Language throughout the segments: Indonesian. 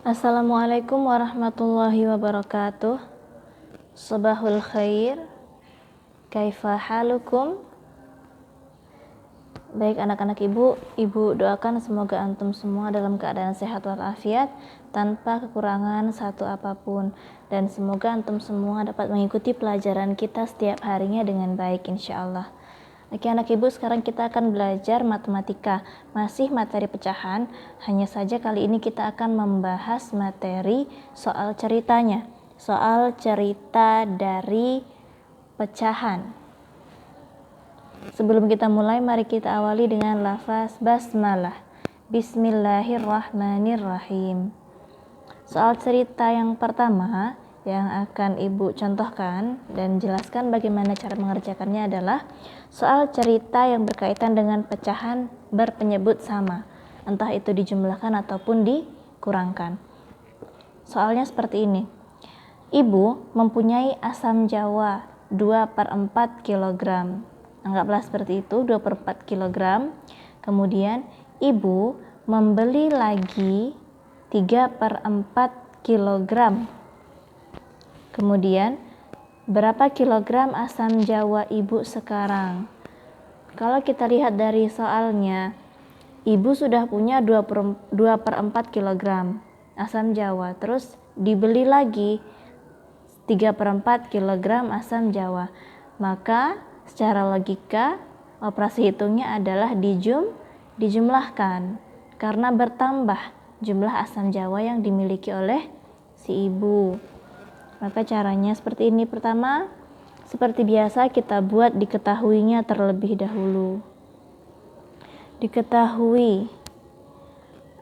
Assalamualaikum warahmatullahi wabarakatuh. Sabahul khair. Kaifa halukum? Baik anak-anak ibu doakan semoga antum semua dalam keadaan sehat walafiat tanpa kekurangan satu apapun, dan semoga antum semua dapat mengikuti pelajaran kita setiap harinya dengan baik insyaallah. Oke anak ibu, sekarang kita akan belajar matematika, masih materi pecahan, hanya saja kali ini kita akan membahas materi soal ceritanya, soal cerita dari pecahan. Sebelum kita mulai, mari kita awali dengan lafaz basmalah. Bismillahirrahmanirrahim. Soal cerita yang pertama yang akan ibu contohkan dan jelaskan bagaimana cara mengerjakannya adalah soal cerita yang berkaitan dengan pecahan berpenyebut sama, entah itu dijumlahkan ataupun dikurangkan. Soalnya seperti ini. Ibu mempunyai asam jawa 2/4 kg. Anggaplah seperti itu, 2/4 kg. Kemudian ibu membeli lagi 3/4 kg. Kemudian berapa kilogram asam jawa ibu sekarang? Kalau kita lihat dari soalnya, ibu sudah punya 2/4 kg asam jawa, terus dibeli lagi 3/4 kg asam jawa. Maka secara logika operasi hitungnya adalah dijumlahkan karena bertambah jumlah asam jawa yang dimiliki oleh si ibu. Maka caranya seperti ini. Pertama, seperti biasa kita buat diketahuinya terlebih dahulu. Diketahui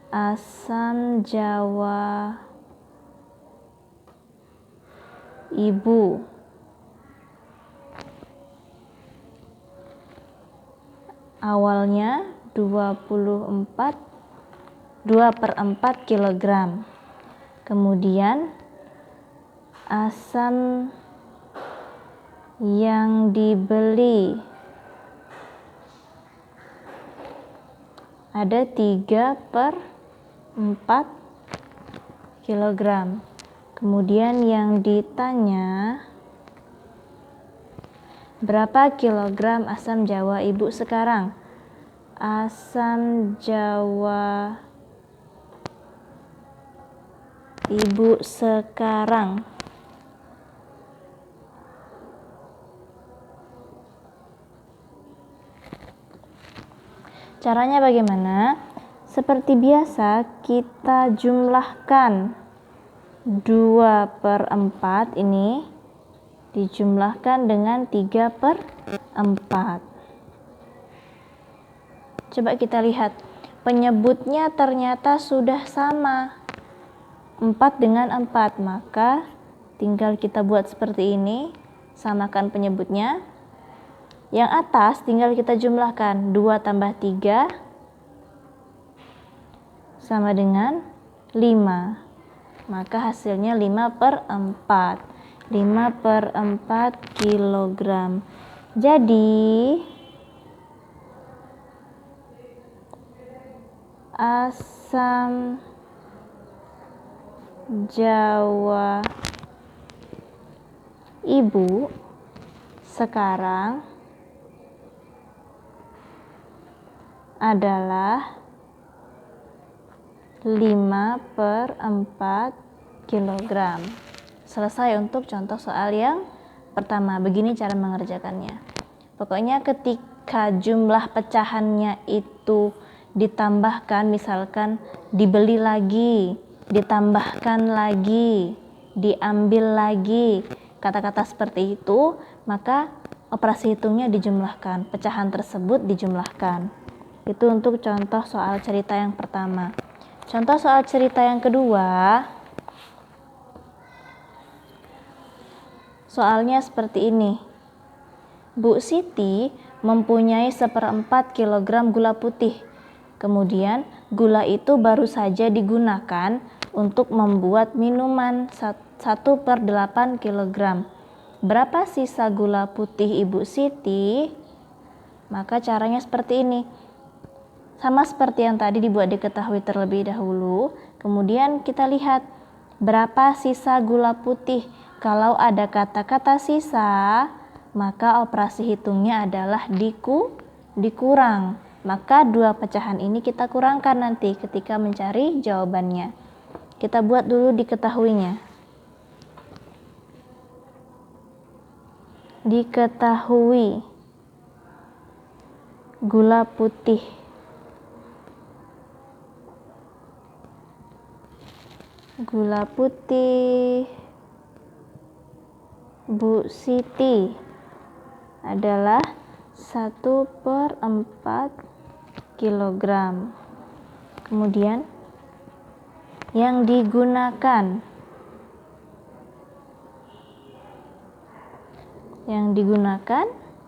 asam jawa ibu awalnya 2/4 kg. Kemudian asam yang dibeli ada 3/4 kg. Kemudian yang ditanya, berapa kilogram asam jawa ibu sekarang? Asam jawa ibu sekarang caranya bagaimana? Seperti biasa kita jumlahkan 2/4 ini dijumlahkan dengan 3/4. Coba kita lihat, penyebutnya ternyata sudah sama, 4 dengan 4, maka tinggal kita buat seperti ini, samakan penyebutnya. Yang atas tinggal kita jumlahkan, 2 tambah 3 sama dengan 5, maka hasilnya 5/4 kg. Jadi asam jawa ibu sekarang adalah 5/4 kg. Selesai untuk contoh soal yang pertama. Begini cara mengerjakannya. Pokoknya ketika jumlah pecahannya itu ditambahkan, misalkan dibeli lagi, ditambahkan lagi, diambil lagi, kata-kata seperti itu, maka operasi hitungnya dijumlahkan, pecahan tersebut dijumlahkan. Itu untuk contoh soal cerita yang pertama. Contoh soal cerita yang kedua, soalnya seperti ini. Bu Siti mempunyai 1/4 kg gula putih. Kemudian gula itu baru saja digunakan untuk membuat minuman 1/8 kg. Berapa sisa gula putih Ibu Siti? Maka caranya seperti ini. Sama seperti yang tadi dibuat diketahui terlebih dahulu, Kemudian kita lihat berapa sisa gula putih. Kalau ada kata-kata sisa, maka operasi hitungnya adalah dikurang. Maka 2 pecahan ini kita kurangkan nanti ketika mencari jawabannya. Kita buat dulu diketahuinya. Diketahui gula putih Bu Siti adalah 1/4 kilogram. Kemudian yang digunakan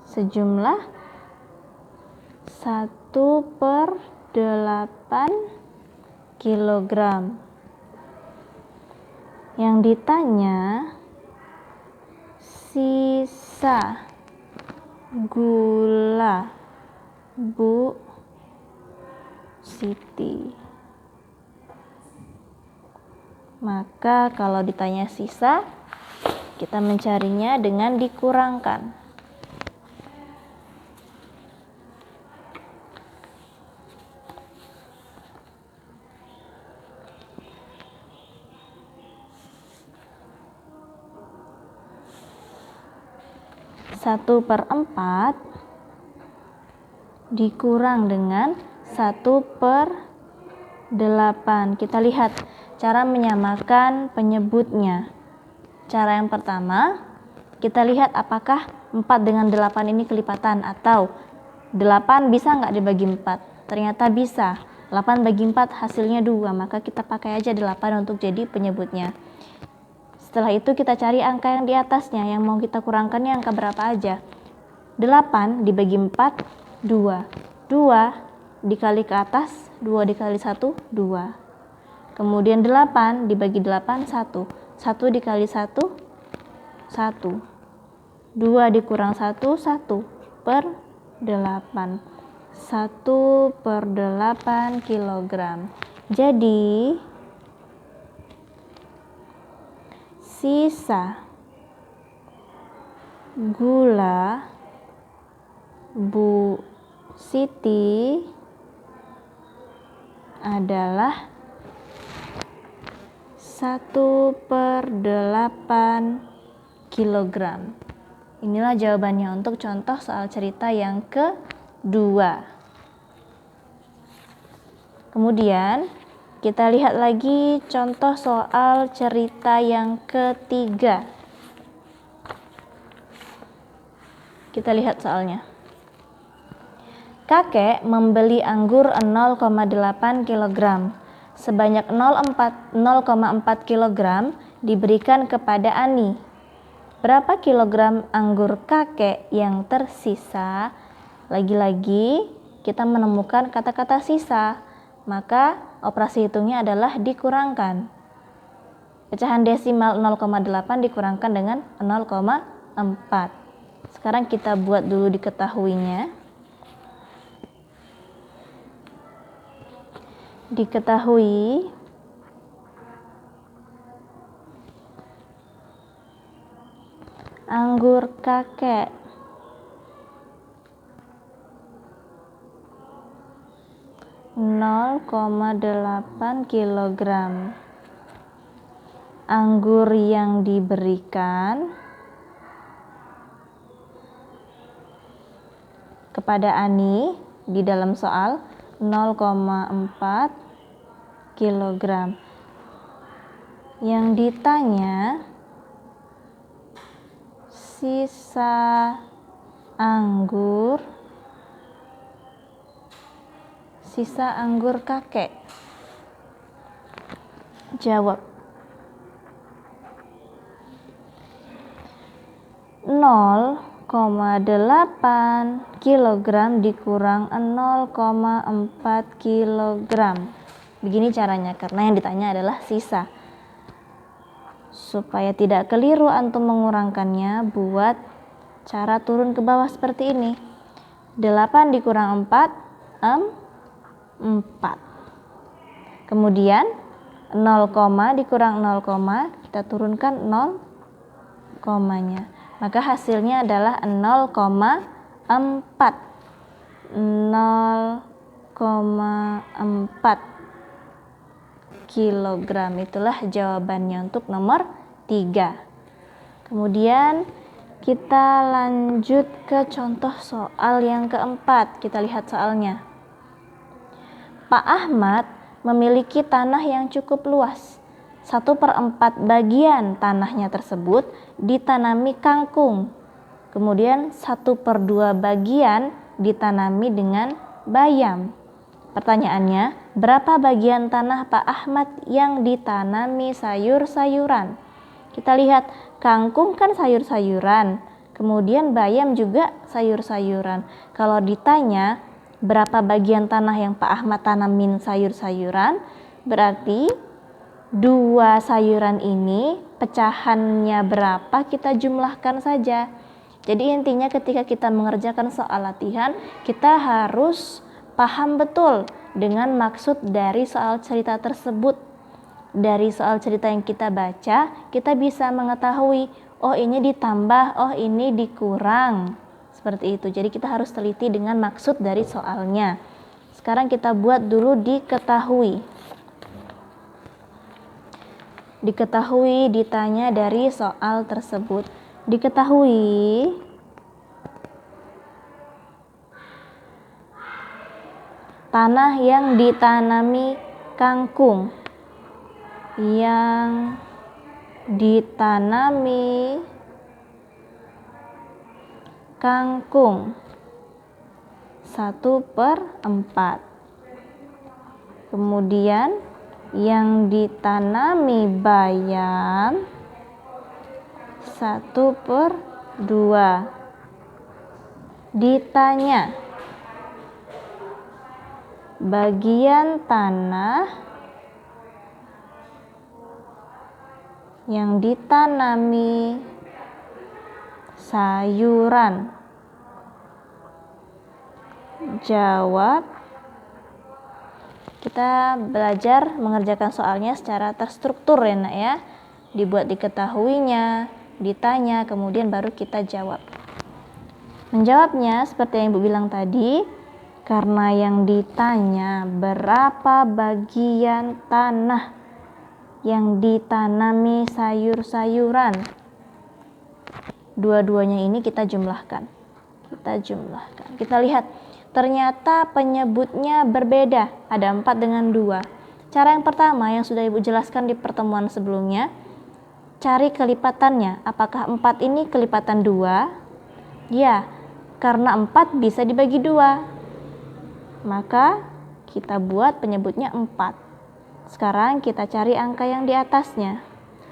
sejumlah 1/8 kilogram. Yang ditanya sisa gula Bu Siti. Maka kalau ditanya sisa, kita mencarinya dengan dikurangkan. Satu per 4 dikurang dengan 1/8. Kita lihat cara menyamakan penyebutnya. Cara yang pertama, kita lihat apakah 4 dengan 8 ini kelipatan, atau 8 bisa nggak dibagi 4? Ternyata bisa. 8 bagi 4 hasilnya 2, maka kita pakai aja 8 untuk jadi penyebutnya. Setelah itu kita cari angka yang di atasnya, yang mau kita kurangkan angka berapa aja. 8 dibagi 4, 2. 2 dikali ke atas, 2 dikali 1, 2. Kemudian 8 dibagi 8, 1. 1 dikali 1, 1. 2 dikurang 1, 1/8. 1/8 kilogram. Jadi sisa gula Bu Siti adalah 1/8 kilogram. Inilah jawabannya untuk contoh soal cerita yang kedua. Kemudian kita lihat lagi contoh soal cerita yang ketiga. Kita lihat soalnya. Kakek membeli anggur 0,8 kg. Sebanyak 0,4 kg diberikan kepada Ani. Berapa kilogram anggur kakek yang tersisa? Lagi-lagi kita menemukan kata-kata sisa, maka operasi hitungnya adalah dikurangkan. Pecahan desimal 0,8 dikurangkan dengan 0,4. Sekarang kita buat dulu diketahuinya. Diketahui anggur kakek (0,8 kilogram). Anggur yang diberikan kepada Ani di dalam soal 0,4 kilogram. Yang ditanya sisa anggur kakek. Jawab. 0,8 kilogram dikurang 0,4 kilogram. Begini caranya, karena yang ditanya adalah sisa. Supaya tidak keliru antum mengurangkannya, buat cara turun ke bawah seperti ini. 8 dikurang 4, 4. Kemudian 0, dikurang 0, kita turunkan 0 komanya. Maka hasilnya adalah 0,4. 0,4 kilogram. Itulah jawabannya untuk nomor 3. Kemudian kita lanjut ke contoh soal yang keempat. Kita lihat soalnya. Pak Ahmad memiliki tanah yang cukup luas. 1/4 bagian tanahnya tersebut ditanami kangkung. Kemudian 1/2 bagian ditanami dengan bayam. Pertanyaannya, berapa bagian tanah Pak Ahmad yang ditanami sayur-sayuran? Kita lihat, kangkung kan sayur-sayuran, kemudian bayam juga sayur-sayuran. Kalau ditanya berapa bagian tanah yang Pak Ahmad tanamin sayur-sayuran, berarti 2 sayuran ini pecahannya berapa kita jumlahkan saja. Jadi intinya ketika kita mengerjakan soal latihan, kita harus paham betul dengan maksud dari soal cerita tersebut. Dari soal cerita yang kita baca, kita bisa mengetahui, oh ini ditambah, oh ini dikurang. Seperti itu. Jadi kita harus teliti dengan maksud dari soalnya. Sekarang kita buat dulu diketahui. Diketahui ditanya dari soal tersebut. Diketahui tanah yang ditanami kangkung. Yang ditanami kangkung 1/4. Kemudian yang ditanami bayam 1/2. Ditanya bagian tanah yang ditanami sayuran. Jawab. Kita belajar mengerjakan soalnya secara terstruktur ya nak ya. Dibuat diketahuinya, ditanya, kemudian baru kita jawab. Menjawabnya seperti yang Ibu bilang tadi, karena yang ditanya berapa bagian tanah yang ditanami sayur-sayuran. Dua-duanya ini kita jumlahkan. Kita lihat, ternyata penyebutnya berbeda. Ada 4 dengan 2. Cara yang pertama yang sudah Ibu jelaskan di pertemuan sebelumnya, cari kelipatannya. Apakah 4 ini kelipatan 2? Ya, karena 4 bisa dibagi 2. Maka kita buat penyebutnya 4. Sekarang kita cari angka yang di atasnya.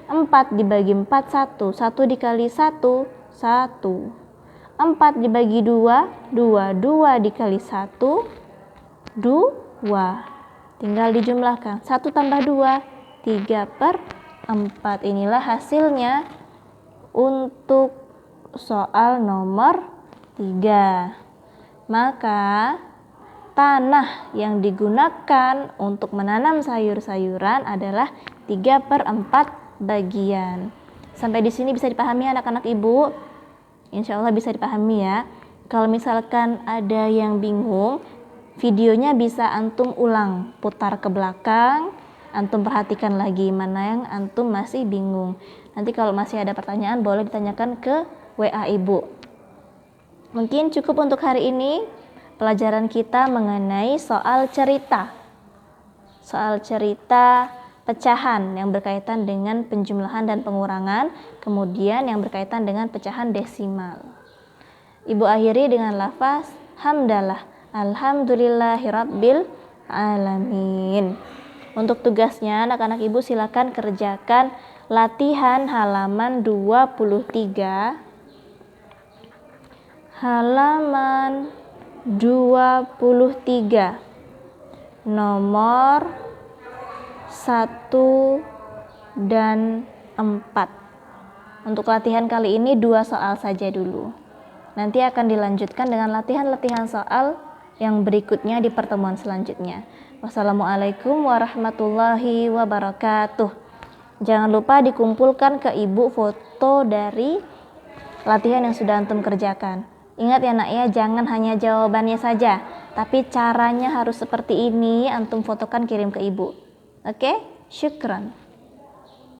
4 dibagi 4, 1. 1 dikali 1, 1. 4 dibagi 2, 2. 2 dikali 1, 2. Tinggal dijumlahkan. 1 tambah 2, 3/4. Inilah hasilnya untuk soal nomor 3. Maka tanah yang digunakan untuk menanam sayur-sayuran adalah 3/4 bagian. Sampai di sini bisa dipahami anak-anak Ibu? Insya Allah bisa dipahami ya. Kalau misalkan ada yang bingung, videonya bisa antum ulang, putar ke belakang, antum perhatikan lagi mana yang antum masih bingung. Nanti kalau masih ada pertanyaan boleh ditanyakan ke WA Ibu. Mungkin cukup untuk hari ini pelajaran kita mengenai soal cerita. Soal cerita pecahan yang berkaitan dengan penjumlahan dan pengurangan, kemudian yang berkaitan dengan pecahan desimal. Ibu akhiri dengan lafaz hamdalah, alhamdulillahirabbil alamin. Untuk tugasnya anak-anak Ibu silakan kerjakan latihan halaman 23. Halaman 23 nomor 1 dan 4. Untuk latihan kali ini 2 soal saja dulu. Nanti akan dilanjutkan dengan latihan-latihan soal yang berikutnya di pertemuan selanjutnya. Wassalamualaikum warahmatullahi wabarakatuh. Jangan lupa dikumpulkan ke ibu foto dari latihan yang sudah antum kerjakan. Ingat ya nak ya, jangan hanya jawabannya saja, tapi caranya harus seperti ini, antum fotokan kirim ke ibu. Oke? Syukran.